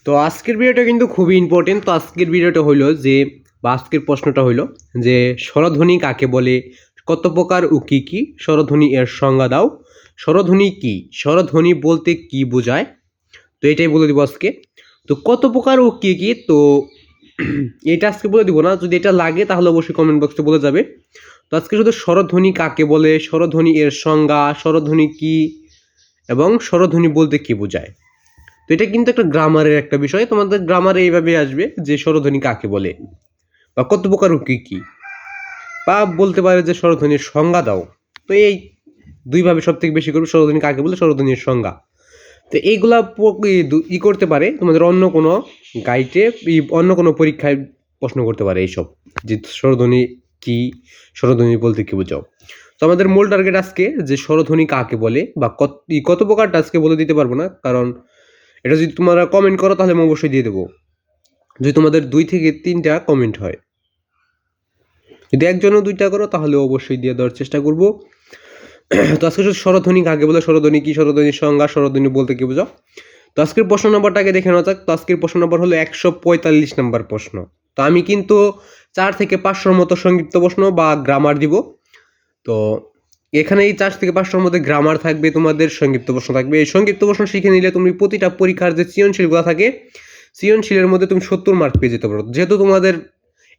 তো আজকের ভিডিওটা কিন্তু খুবই ইম্পর্টেন্ট। তো আজকের ভিডিওটা হইলো যে আজকের প্রশ্নটা হইলো যে স্বরধ্বনি কাকে বলে, কত প্রকার ও কী কী, স্বরধ্বনি এর সংজ্ঞা দাও, স্বরধ্বনি কী, স্বরধ্বনি বলতে কী বোঝায়। তো এটাই বলে দিব আজকে। তো কত প্রকার ও কী কী, তো এটা আজকে বলে দিব না, যদি এটা লাগে তাহলে অবশ্যই কমেন্ট বক্সে বলে যাবে। তো আজকে শুধু স্বরধ্বনি কাকে বলে, স্বরধ্বনি এর সংজ্ঞা, স্বরধ্বনি কী এবং স্বরধ্বনি বলতে কী বোঝায়। তো এটা কিন্তু একটা গ্রামারের একটা বিষয়, তোমাদের গ্রামারে এইভাবে আসবে যে স্বরধ্বনি কাকে বলে বা কত প্রকার ও কী কী, বা বলতে পারে যে স্বরধ্বনির সংজ্ঞা দাও। তো এই দুইভাবে সব থেকে বেশি করবে, স্বরধ্বনি কাকে বলে, স্বরধ্বনির সংজ্ঞা। তো এইগুলা করতে পারে তোমাদের অন্য কোনো গাইডে, অন্য কোনো পরীক্ষায় প্রশ্ন করতে পারে এইসব, যে স্বরধ্বনি কি, স্বরধ্বনি বলতে কি বোঝাও। তো আমাদের মূল টার্গেট আজকে যে স্বরধ্বনি কাকে বলে বা কত প্রকারটা আজকে বলে দিতে পারবো না, কারণ এটা যদি তোমরা কমেন্ট করো তাহলে আমি অবশ্যই দিয়ে দেবো, যদি তোমাদের 2 থেকে 3টা কমেন্ট হয়। যদি একজনও 2টা করো তাহলে অবশ্যই দিয়ে দেওয়ার চেষ্টা করবো। তো আজকে স্বরধ্বনি কাকে বলে, স্বরধ্বনি কি, স্বরধ্বনির সংজ্ঞা, স্বরধ্বনি বলতে কি বোঝাও। তো আজকের প্রশ্ন নম্বরটাকে দেখে নেওয়া যাক। তো আজকের প্রশ্ন নম্বর হলো 145 নম্বর প্রশ্ন। তো আমি কিন্তু 4 থেকে 500 মতো সংক্ষিপ্ত প্রশ্ন বা গ্রামার দিব। তো এখানে এই 4 থেকে 500-র মধ্যে গ্রামার থাকবে, তোমাদের সংক্ষিপ্ত প্রশ্ন থাকবে। এই সংক্ষিপ্ত প্রশ্ন শিখে নিলে তুমি প্রতিটা পরীক্ষার যে সৃজনশীলগুলো থাকে, সৃজনশীলের মধ্যে তুমি 70 মার্ক পেয়ে যেতে পারো। যেহেতু তোমাদের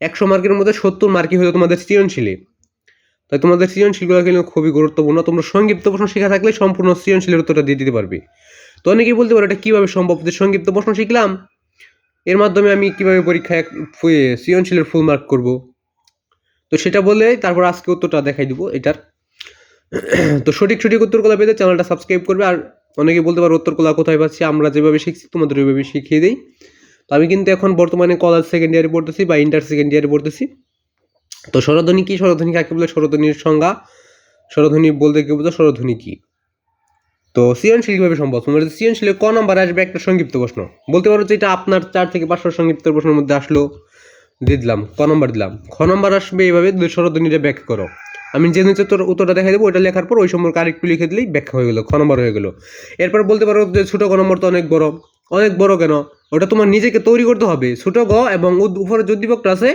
100 মার্কের মধ্যে 70 মার্কই হলো তোমাদের সৃজনশীলে, তাই তোমাদের সৃজনশীলগুলো কিন্তু খুবই গুরুত্বপূর্ণ। তোমরা সংক্ষিপ্ত প্রশ্ন শেখা থাকলে সম্পূর্ণ সৃজনশীলের উত্তরটা দিয়ে দিতে পারবে। তো অনেকেই বলতে পারো এটা কীভাবে সম্ভব, যে সংক্ষিপ্ত প্রশ্ন শিখলাম, এর মাধ্যমে আমি কীভাবে পরীক্ষায় সৃজনশীলের ফুল মার্ক করব। তো সেটা বলে তারপর আজকে উত্তরটা দেখাই দিব এটার। তো সঠিক উত্তরগুলো পেতে চ্যানেলটা সাবস্ক্রাইব করবে। আর অনেকে বলতে পারো উত্তরগুলো কোথায় পাচ্ছি, আমরা যেভাবে শিখছি তোমাদের ওইভাবে শিখিয়ে দিই। তো আমি কিন্তু এখন বর্তমানে কলেজ সেকেন্ড ইয়ারে পড়তেছি বা ইন্টার সেকেন্ড ইয়ারে পড়তেছি। তো স্বরধ্বনি কি, স্বরধ্বনি কাকে বলে, স্বরধ্বনির সংজ্ঞা, স্বরধ্বনি বলতে কি বোঝায়, স্বরধ্বনি কি। তো সৃজনশীল কীভাবে সম্ভব, তোমার সৃজনশীলে ক নাম্বার আসবে একটা সংক্ষিপ্ত প্রশ্ন, বলতে পারো যে এটা আপনার 4 থেকে 500 সংক্ষিপ্ত প্রশ্নের মধ্যে আসলো, দিয়ে দিলাম ক নম্বর দিলাম। খ নম্বর আসবে এইভাবে, স্বরধ্বনিটা ব্যাখ্যা করো। আমি যে নিচে তোর উত্তরটা দেখাই দেবো, ওইটা লেখার পর ওই সম্পর্কে আরেকটু লিখে দিলেই ব্যাখ্যা হয়ে গেলো, খ নম্বর হয়ে গেলো। এরপর বলতে পারো যে ছোটো ক নম্বর তো অনেক বড়। অনেক বড় কেন, ওটা তোমার নিজেকে তৈরি করতে হবে। ছোটো গ এবং উপরে যে উদ্দীপকটা আছে,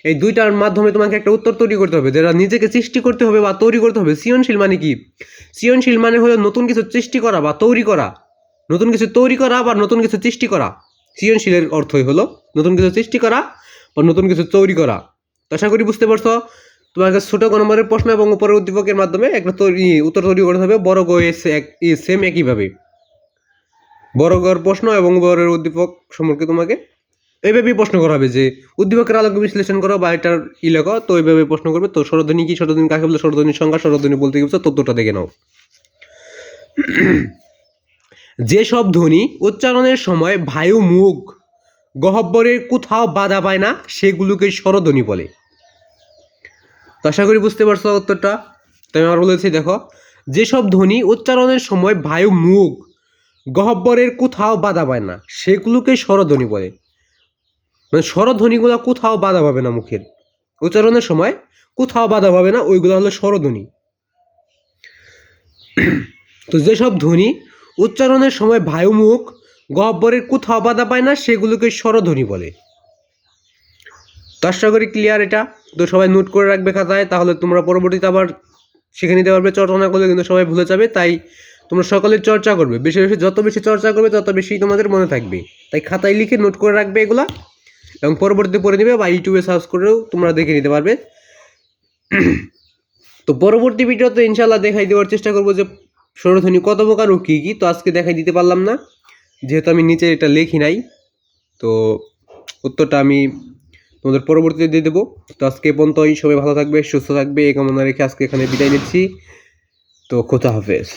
এই দুইটার মাধ্যমে তোমাকে একটা উত্তর তৈরি করতে হবে, যেটা নিজেকে সৃষ্টি করতে হবে বা তৈরি করতে হবে। সৃজনশীল মানে কি, সৃজনশীল মানে হলো নতুন কিছু সৃষ্টি করা বা তৈরি করা, নতুন কিছু তৈরি করা বা নতুন কিছু সৃষ্টি করা। সৃজনশীলের অর্থই হলো নতুন কিছু সৃষ্টি করা বা নতুন কিছু তৈরি করা। তো আশা করি বুঝতে পারছো। তোমাকে ছোটো ক নম্বরের প্রশ্ন এবং উপরের উদ্দীপকের মাধ্যমে একটা উত্তর তৈরি করতে হবে বড় গ সেম একইভাবে। বড় গর প্রশ্ন এবং বড়ের উদ্দীপক সম্পর্কে তোমাকে এইভাবেই প্রশ্ন করা হবে, যে উদ্দীপকের আলোকে বিশ্লেষণ করো বা এটার লেখো। তো এইভাবে প্রশ্ন করবে। তো স্বরধ্বনি কি, স্বরধ্বনি কাকে বলে, স্বরধ্বনির সংজ্ঞা, স্বরধ্বনি বলতে কি বুঝছো, তথ্যটা দেখে নাও। যেসব ধ্বনি উচ্চারণের সময় বায়ু মুখ গহ্বরের কোথাও বাধা পায় না, সেগুলোকে স্বরধ্বনি বলে। তো আশা করি বুঝতে পারছো উত্তরটা। তাই আমার বলেছি, দেখো, যেসব ধ্বনি উচ্চারণের সময় বায়ু মুখ গহ্বরের কোথাও বাধা পায় না, সেগুলোকে স্বরধ্বনি বলে। মানে স্বরধ্বনিগুলো কোথাও বাধা পাবে না, মুখের উচ্চারণের সময় কোথাও বাধা পাবে না, ওইগুলো হলো স্বরধ্বনি। তো যেসব ধ্বনি উচ্চারণের সময় বায়ু মুখ গহ্বরের কোথাও বাধা পায় না, সেগুলোকে স্বরধ্বনি বলে। তো আশা করি ক্লিয়ার এটা। তো সবাই নোট করে রাখবে খাতায়, তাহলে তোমরা পরবর্তীতে আবার শিখে নিতে পারবে। চর্চা না করলে কিন্তু সবাই ভুলে যাবে। তাই তোমরা সকলে চর্চা করবে, বেশি বেশি যত বেশি চর্চা করবে তত বেশি তোমাদের মনে থাকবে। তাই খাতায় লিখে নোট করে রাখবে এগুলা, এবং পরবর্তীতে পড়ে নেবে বা ইউটিউবে সার্চ করেও তোমরা দেখে নিতে পারবে। তো পরবর্তী ভিডিওতে ইনশাল্লাহ দেখাই দেওয়ার চেষ্টা করবো যে স্বরধ্বনি কত প্রকার ও কী কী। তো আজকে দেখাই দিতে পারলাম না, যেহেতু আমি নিচে এটা লিখি নাই। তো উত্তরটা আমি তোমাদের পরবর্তীতে দিয়ে দেবো। তো আজকে পর্যন্তই, সবাই ভালো থাকবে, সুস্থ থাকবে এই কামনা রেখে আজকে এখানে বিদায় নিচ্ছি। তো খোদা হাফেজ।